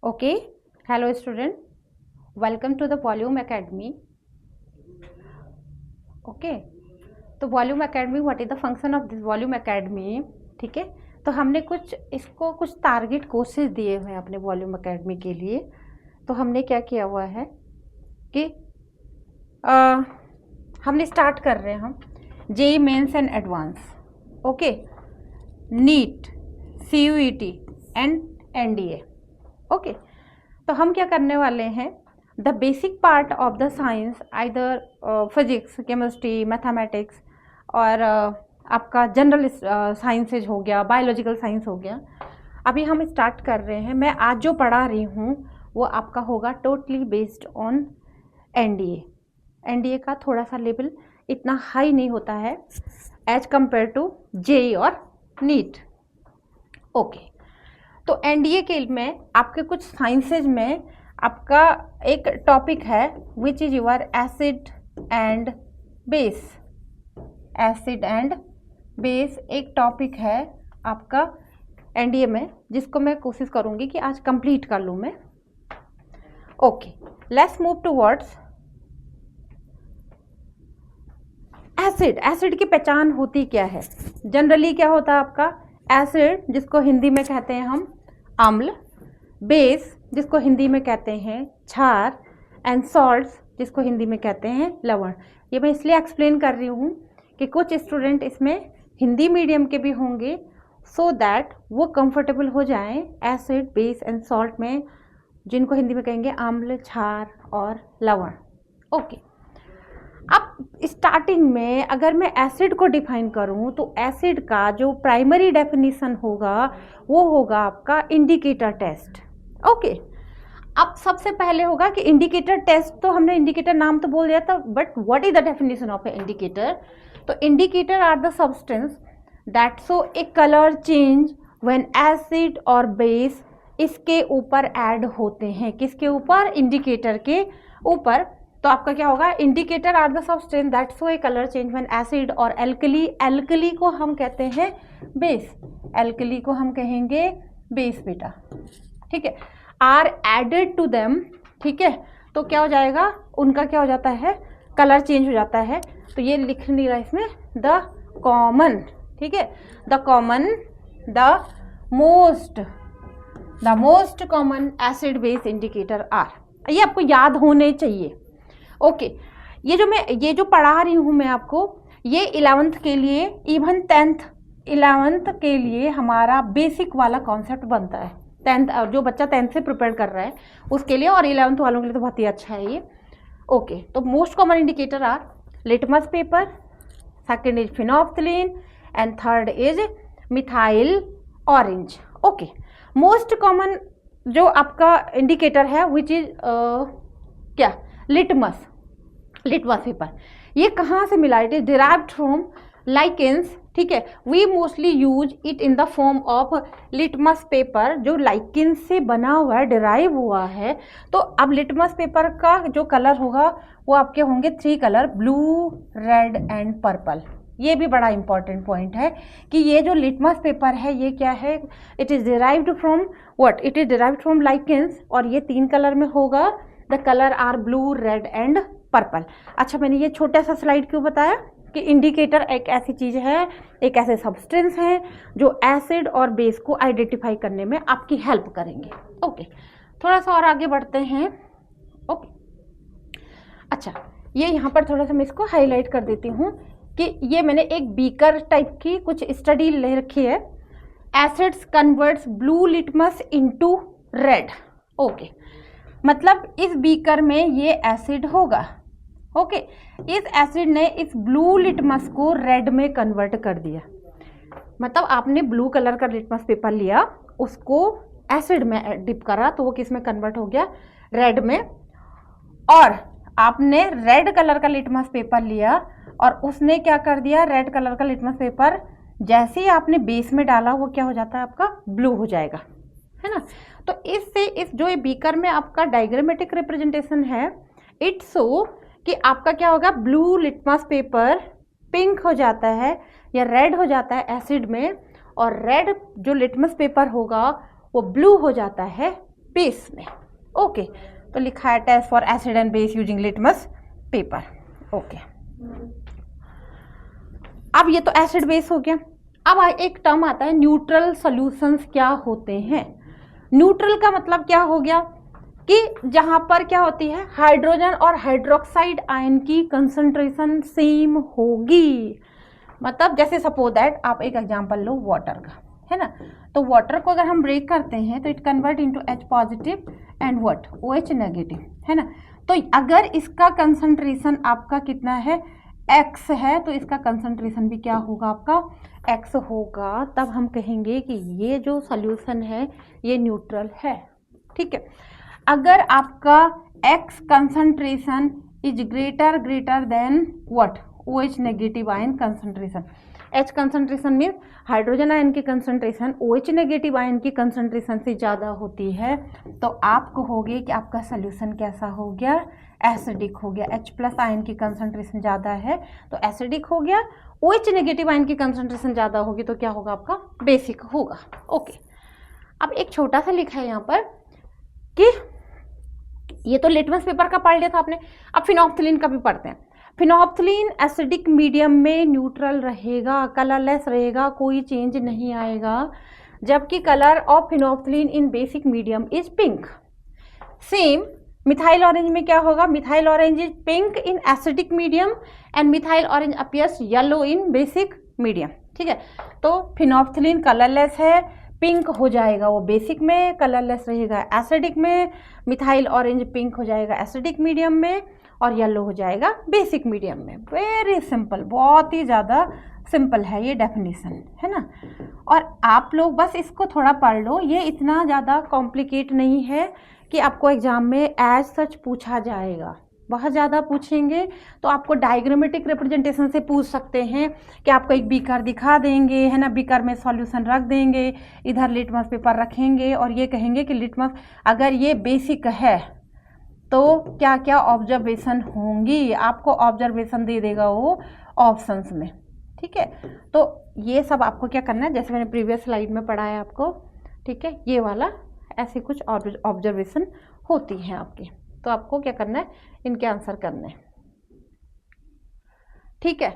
Okay, hello student, welcome to the Volume Academy. Okay, तो volume academy what is the function of this volume academy. ठीक है, तो हमने इसको कुछ टारगेट कोर्सेज दिए हुए हैं अपने वॉल्यूम एकेडमी के लिए। तो हमने क्या किया हुआ है कि हमने स्टार्ट कर रहे हैं हम JEE Mains and Advanced, okay, NEET, CUET and NDA। Okay, तो हम क्या करने वाले हैं, the basic part of the science, either physics, chemistry, mathematics और आपका जनरल साइंसेज हो गया, बायोलॉजिकल साइंस हो गया। अभी हम स्टार्ट कर रहे हैं। मैं आज जो पढ़ा रही हूँ वो आपका होगा टोटली बेस्ड ऑन NDA का थोड़ा सा लेवल इतना हाई नहीं होता है एज कंपेयर टू जेई और नीट। ओके, तो NDA के में आपके कुछ साइंसेज में आपका एक टॉपिक है which is your acid and base. Acid and base एक टॉपिक है आपका NDA में, जिसको मैं कोशिश करूंगी कि आज कंप्लीट कर लूँ मैं। Okay, let's move towards acid. Acid की पहचान होती क्या है? जनरली क्या होता है आपका एसिड, जिसको हिंदी में कहते हैं हम अम्ल, बेस जिसको हिंदी में कहते हैं क्षार, एंड सॉल्ट्स जिसको हिंदी में कहते हैं लवण। ये मैं इसलिए एक्सप्लेन कर रही हूँ कि कुछ स्टूडेंट इसमें हिंदी मीडियम के भी होंगे, सो दैट वो कंफर्टेबल हो जाएं एसिड, बेस एंड सॉल्ट में, जिनको हिंदी में कहेंगे अम्ल, क्षार और लवण। ओके, अब स्टार्टिंग में अगर मैं एसिड को डिफाइन करूं तो एसिड का जो प्राइमरी डेफिनेशन होगा वो होगा आपका इंडिकेटर टेस्ट। ओके, अब सबसे पहले होगा कि इंडिकेटर टेस्ट, तो हमने इंडिकेटर नाम तो बोल दिया था, but what is the definition of a indicator? तो indicator are the substance that show a colour change when acid और बेस इसके ऊपर ऐड होते हैं। किसके ऊपर? इंडिकेटर के ऊपर। तो आपका क्या होगा, indicator are the substance that show a colour change when acid और एल्कली, एल्कली को हम कहते हैं बेस, एल्कली को हम कहेंगे बेस बेटा, ठीक है, आर एडेड टू देम। ठीक है, तो क्या हो जाएगा, उनका क्या हो जाता है, कलर चेंज हो जाता है। तो ये लिख नहीं रहा इसमें, द कॉमन, ठीक है, the common, the most common acid base indicator are, ये आपको याद होने चाहिए। ओके, ये जो पढ़ा रही हूँ मैं आपको, ये 11th के लिए, इवन 11th के लिए हमारा बेसिक वाला कॉन्सेप्ट बनता है। 10th और जो बच्चा 10th से प्रिपेयर कर रहा है उसके लिए, और 11th वालों के लिए तो बहुत ही अच्छा है ये। ओके, तो most common indicator are litmus paper, second is phenolphthalein and third is methyl orange. Okay, most common जो आपका इंडिकेटर है विच इज क्या, लिटमस पेपर। ये कहाँ से मिला? It is derived from lichens. ठीक है, we mostly use it in the form of litmus paper, जो लाइकेन से बना हुआ है, डिराइव हुआ है। तो अब लिटमस पेपर का जो कलर होगा वो आपके होंगे 3 colour, blue, red and purple. ये भी बड़ा इंपॉर्टेंट पॉइंट है कि ये जो लिटमस पेपर है ये क्या है, it is derived from what, it is derived from lichens, और ये 3 कलर में होगा। The colour are blue, red and purple. अच्छा, मैंने ये छोटा सा स्लाइड क्यों बताया कि इंडिकेटर एक ऐसी चीज है, एक ऐसे सब्सटेंस है जो एसिड और बेस को आइडेंटिफाई करने में आपकी हेल्प करेंगे। ओके, थोड़ा सा और आगे बढ़ते हैं। ओके, अच्छा, ये यहाँ पर थोड़ा सा मैं इसको हाईलाइट कर देती हूँ कि ये मैंने एक बीकर टाइप की कुछ स्टडी ले रखी है, acids converts blue litmus into red. Okay, मतलब इस बीकर में ये एसिड होगा। ओके, इस एसिड ने इस ब्लू लिटमस को रेड में कन्वर्ट कर दिया। मतलब आपने ब्लू कलर का लिटमस पेपर लिया, उसको एसिड में डिप करा, तो वो किस में कन्वर्ट हो गया, रेड में। और आपने रेड कलर का लिटमस पेपर लिया और उसने क्या कर दिया, रेड कलर का लिटमस पेपर जैसे ही आपने बेस में डाला वो क्या हो जाता है, आपका ब्लू हो जाएगा, है ना। तो इससे इस जो ये बीकर में आपका डायग्रामेटिक रिप्रेजेंटेशन है, इट शो कि आपका क्या होगा, ब्लू लिटमस पेपर पिंक हो जाता है या रेड हो जाता है एसिड में, और रेड जो लिटमस पेपर होगा वो ब्लू हो जाता है बेस में। ओके, तो लिखा है test for acid and base using litmus paper. Okay, अब ये तो एसिड बेस हो गया। अब एक टर्म आता है न्यूट्रल सॉल्यूशंस क्या होते हैं। न्यूट्रल का मतलब क्या हो गया कि जहां पर क्या होती है, हाइड्रोजन और हाइड्रोक्साइड आयन की कंसंट्रेशन सेम होगी। मतलब जैसे सपोज दैट आप एक एग्जांपल लो वाटर का, है ना, तो वाटर को अगर हम ब्रेक करते हैं तो it convert into H positive and what, OH negative, है ना। तो अगर इसका कंसंट्रेशन आपका कितना है, X है, तो इसका कंसंट्रेशन भी क्या होगा, आपका X होगा। तब हम कहेंगे कि ये जो सॉल्यूशन है ये न्यूट्रल है। ठीक है, अगर आपका X concentration is greater than what, OH negative ion concentration. H concentration mean hydrogen ion की कंसंट्रेशन OH नेगेटिव आयन की कंसंट्रेशन से ज़्यादा होती है, तो आप कहोगे कि आपका सोल्यूशन कैसा हो गया, एसिडिक हो गया। H प्लस आयन की कंसंट्रेशन ज़्यादा है तो एसिडिक हो गया, OH नेगेटिव आयन की कंसंट्रेशन ज़्यादा होगी तो क्या होगा, आपका बेसिक होगा। ओके, अब एक छोटा सा लिखा है यहाँ पर कि ये तो लिटमस पेपर का पढ़ लिया था आपने, अब फिनोप्थिलीन का भी पढ़ते हैं। फिनोप्थिलीन एसिडिक मीडियम में न्यूट्रल रहेगा, कलरलेस रहेगा, कोई चेंज नहीं आएगा, जबकि colour of phenolphthalein in basic medium is pink. Same methyl orange में क्या होगा, methyl orange is pink in acidic medium and methyl orange appears yellow in basic medium. ठीक है, तो फिनोप्थिलीन कलरलेस है, पिंक हो जाएगा वो बेसिक में, कलरलेस रहेगा एसिडिक में। मिथाइल ऑरेंज पिंक हो जाएगा एसिडिक मीडियम में और येलो हो जाएगा बेसिक मीडियम में। वेरी सिंपल, बहुत ही ज़्यादा सिंपल है ये डेफिनेशन, है ना। और आप लोग बस इसको थोड़ा पढ़ लो, ये इतना ज़्यादा कॉम्प्लिकेट नहीं है कि आपको एग्जाम में एज सच पूछा जाएगा। बहुत ज़्यादा पूछेंगे तो आपको डायग्रामेटिक रिप्रेजेंटेशन से पूछ सकते हैं कि आपको एक बीकर दिखा देंगे, है ना, बीकर में सॉल्यूशन रख देंगे, इधर लिटमस पेपर रखेंगे और ये कहेंगे कि लिटमस अगर ये बेसिक है तो क्या क्या ऑब्जर्वेशन होंगी, आपको ऑब्जर्वेशन दे देगा वो ऑप्शंस में। ठीक है, तो ये सब आपको क्या करना है, जैसे मैंने प्रीवियस स्लाइड में पढ़ाया आपको, ठीक है, ये वाला ऐसे कुछ ऑब्जर्वेशन होती हैं आपकी, तो आपको क्या करना है, इनके आंसर करने हैं। ठीक है,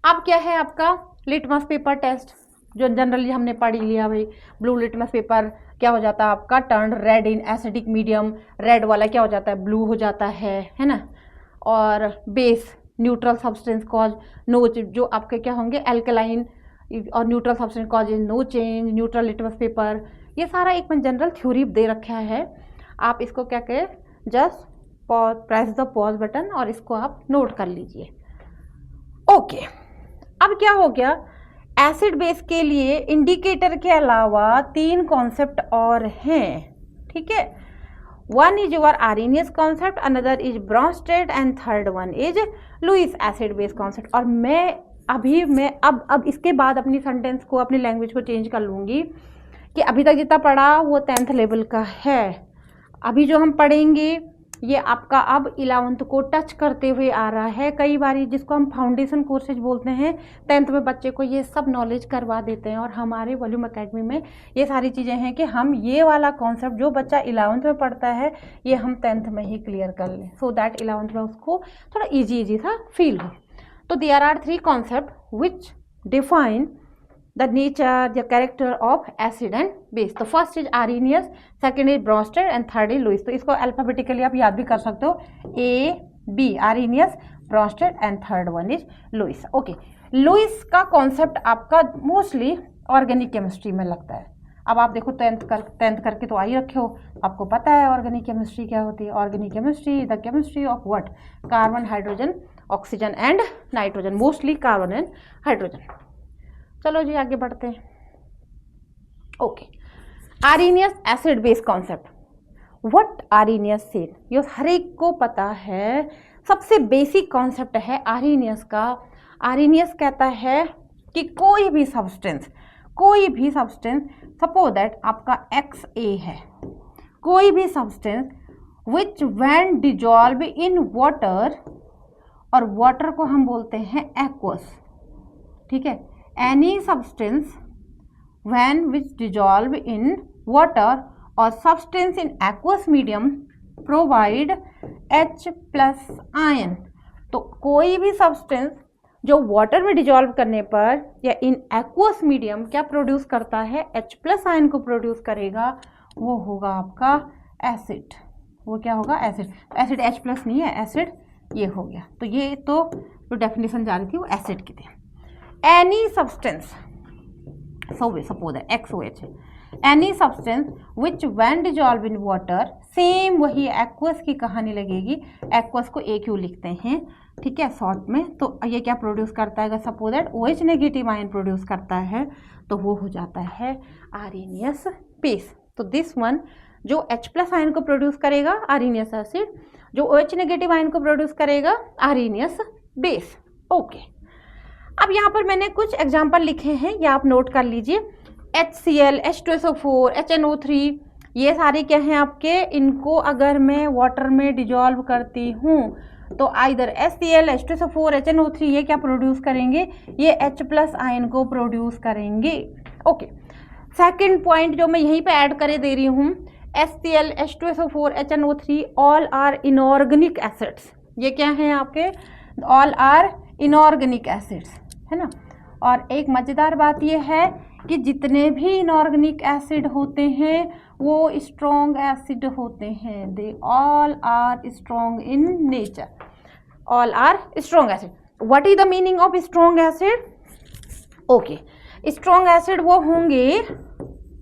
अब क्या है आपका लिटमस पेपर टेस्ट, जो जनरली हमने पढ़ लिया भाई। ब्लू लिटमस पेपर क्या हो जाता है आपका, turn red in acidic medium, red वाला क्या हो जाता है, ब्लू हो जाता है ना। और base neutral substance cause no, जो आपके क्या होंगे एल्कलाइन, और neutral substance cause no change, neutral litmus paper. ये सारा एक जनरल थ्योरी दे रखा है, आप इसको क्या करें, just press the pause button और इसको आप नोट कर लीजिए। ओके, अब क्या हो गया, एसिड बेस के लिए इंडिकेटर के अलावा 3 कॉन्सेप्ट और हैं। ठीक है, one is your Arrhenius concept, another is Bronsted and third one is Lewis acid base concept. और मैं अब इसके बाद अपनी सेंटेंस को, अपनी लैंग्वेज को चेंज कर लूँगी कि अभी तक जितना पढ़ा वो 10th लेवल का है। अभी जो हम पढ़ेंगे ये आपका अब 11th को टच करते हुए आ रहा है। कई बार जिसको हम फाउंडेशन कोर्सेज बोलते हैं, 10th में बच्चे को ये सब नॉलेज करवा देते हैं, और हमारे वॉल्यूम एकेडमी में ये सारी चीज़ें हैं कि हम ये वाला कॉन्सेप्ट जो बच्चा 11th में पढ़ता है ये हम 10th में ही क्लियर कर लें, सो दैट 11th में उसको थोड़ा ईजी सा फील हो। तो there are 3 concept which define the nature, the character of acid and base. तो first is Arrhenius, second is Bronsted and third is Lewis. तो इसको अल्फाबेटिकली आप याद भी कर सकते हो, A-B, Arrhenius, Bronsted and third one is Lewis. Okay, Lewis का कॉन्सेप्ट आपका मोस्टली ऑर्गेनिक केमिस्ट्री में लगता है। अब आप देखो 10th करके तो आई रखे हो, आपको पता है ऑर्गेनिक केमिस्ट्री क्या होती है। Organic chemistry, the chemistry of what, carbon, hydrogen, oxygen and nitrogen, mostly carbon and hydrogen. चलो जी आगे बढ़ते हैं। Okay, Arrhenius acid base concept, what Arrhenius said, ये हर एक को पता है, सबसे बेसिक कॉन्सेप्ट है आर्हेनियस का। आर्हेनियस कहता है कि कोई भी सब्सटेंस, सपोज दैट आपका XA है, कोई भी substance which when dissolve in water, और वाटर को हम बोलते हैं एक्वस। ठीक है, any substance when which dissolve in water और substance in aqueous medium provide H plus ion. तो कोई भी सब्सटेंस जो वाटर में डिजॉल्व करने पर या इन एक्वस मीडियम क्या प्रोड्यूस करता है, H प्लस आयन को प्रोड्यूस करेगा, वो होगा आपका एसिड। वो क्या होगा, एसिड। एसिड H प्लस नहीं है, एसिड ये हो गया। तो ये तो जो डेफिनेशन जा रही थी वो एसिड की थी। एनी सब्सटेंस, सपोज है XOH है, any substance which when dissolve in water, same वही एक्वस की कहानी लगेगी। एक्वस को AQ लिखते हैं, ठीक है, शॉर्ट में। तो ये क्या प्रोड्यूस करता है, suppose that OH negative ion produce करता है, तो वो हो जाता है आर्सेनियस बेस। तो दिस वन जो H प्लस आयन को प्रोड्यूस करेगा आर्सेनियस एसिड, जो OH नेगेटिव आयन को प्रोड्यूस करेगा आर्सेनियस बेस। ओके, अब यहाँ पर मैंने कुछ एग्जाम्पल लिखे हैं, ये आप नोट कर लीजिए। HCl, H2SO4, HNO3, ये सारे क्या हैं आपके, इनको अगर मैं वाटर में डिजॉल्व करती हूँ तो आइदर HCl, H2SO4, HNO3 ये क्या प्रोड्यूस करेंगे, ये H प्लस आयन को प्रोड्यूस करेंगे। ओके, सेकेंड पॉइंट जो मैं यहीं पे ऐड करे दे रही हूँ, HCl, H2SO4, HNO3 all are inorganic acids. ये क्या हैं आपके, ऑल आर इनऑर्गेनिक एसिड्स, है ना। और एक मज़ेदार बात यह है कि जितने भी इनऑर्गेनिक एसिड होते हैं वो स्ट्रॉन्ग एसिड होते हैं। They all are strong in nature, all are strong acid. What is the meaning of strong acid? Okay, strong acid वो होंगे,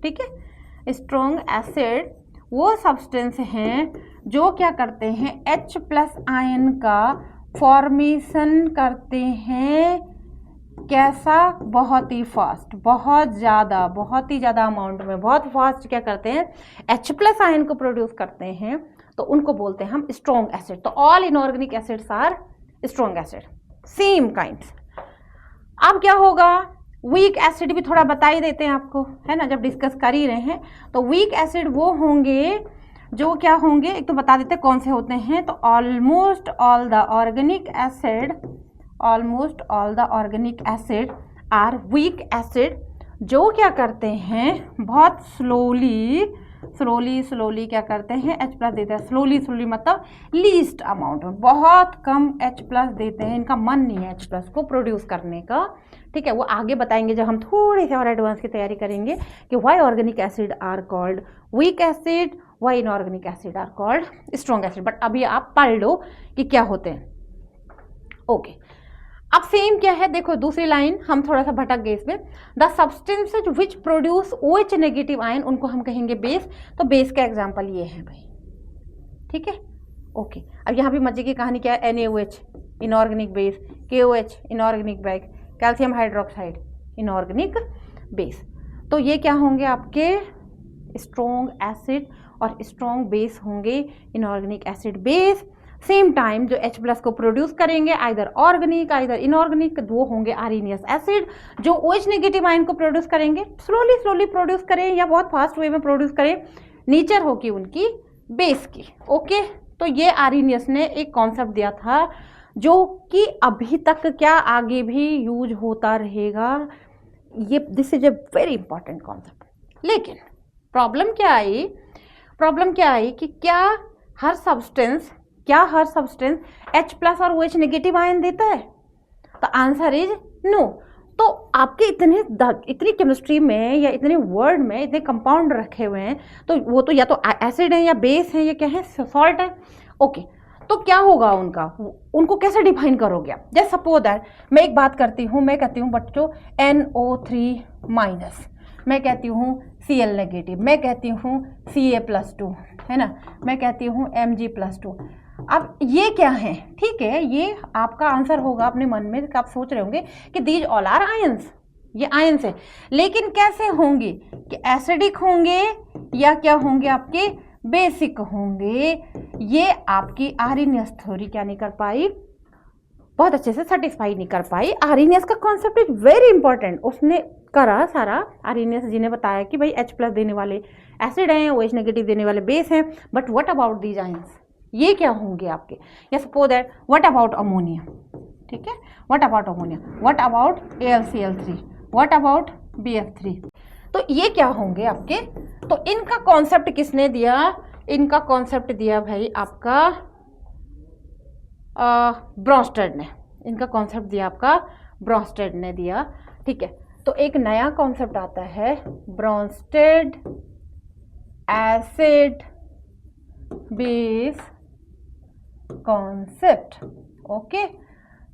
ठीक है, स्ट्रॉन्ग एसिड वो सब्सटेंस हैं जो क्या करते हैं, H प्लस आयन का फॉर्मेशन करते हैं। कैसा, बहुत ही फास्ट, बहुत ही ज़्यादा अमाउंट में, बहुत फास्ट क्या करते हैं, H प्लस आयन को प्रोड्यूस करते हैं, तो उनको बोलते हैं हम स्ट्रॉन्ग एसिड। तो all inorganic acids are strong acid, same kinds. अब क्या होगा, वीक एसिड भी थोड़ा बता ही देते हैं आपको, है ना, जब डिस्कस कर ही रहे हैं। तो वीक एसिड वो होंगे जो क्या होंगे, एक तो बता देते हैं कौन से होते हैं। तो almost all the organic acid are weak acid, जो क्या करते हैं, बहुत स्लोली क्या करते हैं, H प्लस देते हैं। स्लोली मतलब लीस्ट अमाउंट में, बहुत कम H प्लस देते हैं। इनका मन नहीं है H प्लस को प्रोड्यूस करने का, ठीक है। वो आगे बताएंगे जब हम थोड़े से और एडवांस की तैयारी करेंगे कि why organic acid are called weak acid, why inorganic acid are called strong acid. But अभी आप पढ़ लो कि क्या होते हैं। ओके, अब सेम क्या है, देखो दूसरी लाइन, हम थोड़ा सा भटक गए इसमें। The substances which produce OH negative ion, उनको हम कहेंगे बेस। तो बेस का एग्जांपल ये है भाई, ठीक है। ओके, अब यहाँ भी मजे की कहानी क्या है, NaOH inorganic base, KOH inorganic base, calcium hydroxide inorganic base. तो ये क्या होंगे आपके स्ट्रॉन्ग एसिड, और स्ट्रॉन्ग बेस होंगे inorganic acid base. Same time जो H प्लस को प्रोड्यूस करेंगे आइदर ऑर्गेनिक आइदर इनऑर्गेनिक, वो होंगे आर्सेनियस एसिड। जो OH नेगेटिव आयन को प्रोड्यूस करेंगे, स्लोली प्रोड्यूस करें या बहुत फास्ट वे में प्रोड्यूस करें, नेचर होगी उनकी बेस की। ओके, तो ये आर्सेनियस ने एक कॉन्सेप्ट दिया था जो कि अभी तक क्या आगे भी यूज होता रहेगा। ये this is a very important concept. लेकिन प्रॉब्लम क्या आई कि क्या हर सब्सटेंस H प्लस और OH नेगेटिव आयन देता है? तो आंसर इज नो। तो आपके इतनी केमिस्ट्री में या इतने वर्ड में इतने कंपाउंड रखे हुए हैं, तो वो तो या तो एसिड है या बेस है या क्या है, सॉल्ट है। ओके, तो क्या होगा उनको कैसे डिफाइन करोगे? जैसे सपोज दैट मैं एक बात करती हूँ, मैं कहती हूँ बच्चों NO3 माइनस, मैं कहती हूँ Cl नेगेटिव, मैं कहती हूँ Ca+2, है ना, मैं कहती हूँ Mg+2। अब ये क्या है, ठीक है, ये आपका आंसर होगा अपने मन में। आप सोच रहे होंगे कि दीज ऑल आर आयंस, ये आयंस है, लेकिन कैसे होंगे, कि एसिडिक होंगे या क्या होंगे, आपके बेसिक होंगे। ये आपकी आर्सेनियस थ्योरी क्या नहीं कर पाई, बहुत अच्छे से सेटिस्फाई नहीं कर पाई। आर्सेनियस का कॉन्सेप्ट इज वेरी इंपॉर्टेंट, उसने करा सारा। आर्सेनियस जी ने बताया कि भाई H प्लस देने वाले एसिड हैं, OH नेगेटिव देने वाले बेस हैं, but what about these ions, ये क्या होंगे आपके। या suppose that what about ammonia, ठीक है, what about ammonia, what about AlCl3, what about BF3। तो ये क्या होंगे आपके, तो इनका कॉन्सेप्ट किसने दिया, इनका कॉन्सेप्ट दिया भाई आपका ब्रॉन्स्टेड ने, इनका कॉन्सेप्ट दिया आपका ब्रॉन्स्टेड ने दिया। ठीक है, तो एक नया कॉन्सेप्ट आता है Bronsted acid base concept. Okay,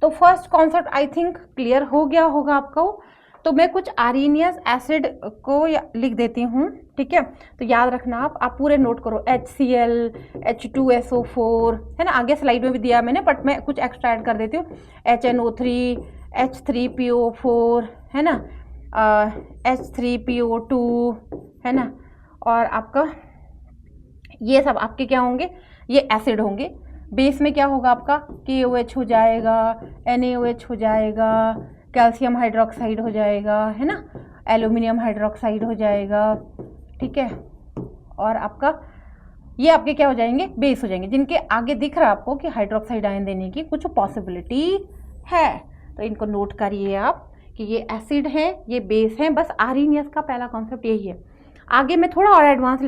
तो first concept I think clear हो गया होगा आपको। तो मैं कुछ आर्सेनियस एसिड को लिख देती हूँ, ठीक है, तो याद रखना आप पूरे नोट करो, HCl, H2SO4 है ना, आगे स्लाइड में भी दिया मैंने, बट मैं कुछ एक्स्ट्रा ऐड कर देती हूँ, HNO3, H3PO4 है ना, H3PO2 है ना, और आपका ये सब आपके क्या होंगे, ये एसिड होंगे। बेस में क्या होगा आपका, KOH हो जाएगा, NaOH हो जाएगा, कैल्शियम हाइड्रोक्साइड हो जाएगा है ना, एल्यूमिनियम हाइड्रोक्साइड हो जाएगा। ठीक है, और आपका ये आपके क्या हो जाएंगे, बेस हो जाएंगे, जिनके आगे दिख रहा है आपको कि हाइड्रोक्साइड आयन देने की कुछ पॉसिबिलिटी है। तो इनको नोट करिए आप कि ये एसिड है, ये बेस है। बस आर्सेनियस का पहला कॉन्सेप्ट यही है। आगे मैं थोड़ा और एडवांस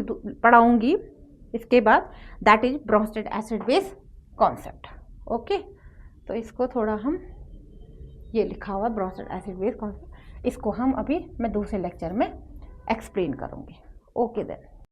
पढ़ाऊंगी इसके बाद, that is Brønsted acid base concept. Okay, तो इसको थोड़ा हम, ये लिखा हुआ ब्रॉन्स्टेड एसिड बेस कॉन्सेप्ट, इसको हम अभी मैं दूसरे लेक्चर में एक्सप्लेन करूंगी। Okay then.